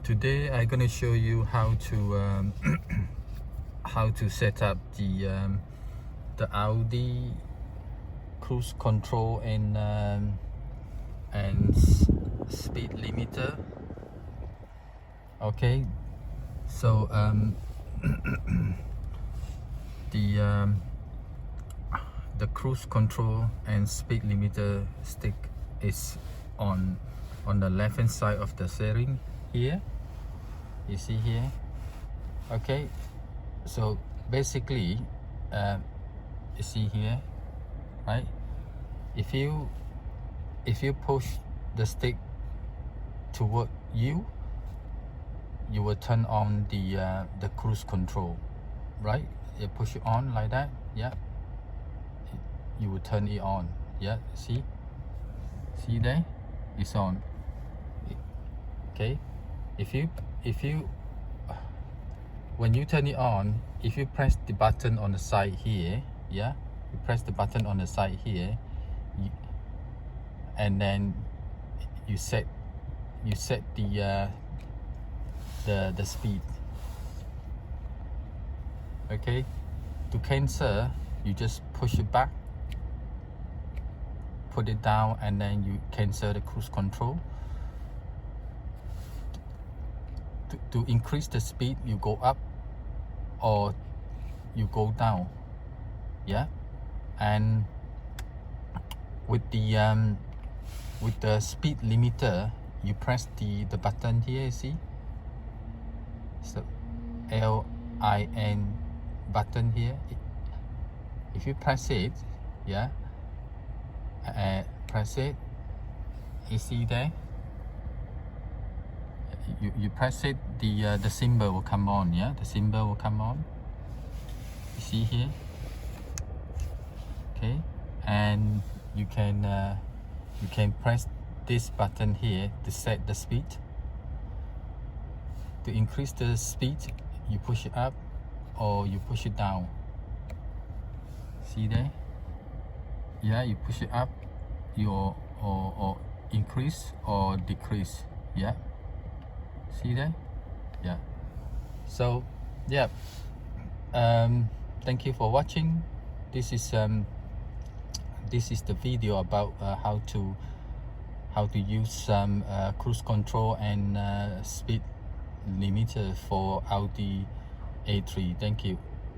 Today I'm gonna show you how to how to set up the Audi cruise control and speed limiter. Okay, so the cruise control and speed limiter stick is on the left hand side of the steering here. You see here. Okay, so basically you see here, right? If you push the stick toward you will turn on the cruise control, right? You push it on like that, yeah, you will turn it on. Yeah, see there, it's on. Okay, if you when you turn it on, if you press the button on the side here, yeah, you press the button on the side here, and then you set the speed. Okay, to cancel, you just push it back, put it down, and then you cancel the cruise control. To increase the speed, you go up or you go down. Yeah, and with the speed limiter, you press the button here. See, so LIN button here. If you press it, yeah, press it, you see there, you press it, the symbol will come on. Yeah, the symbol will come on, you see here. Okay, and you can press this button here to set the speed. To increase the speed, you push it up or you push it down. See there? Yeah, you push it up, or increase or decrease. Yeah, see there? Yeah. So yeah, thank you for watching. This is the video about how to use some cruise control and speed limiter for Audi A3. Thank you.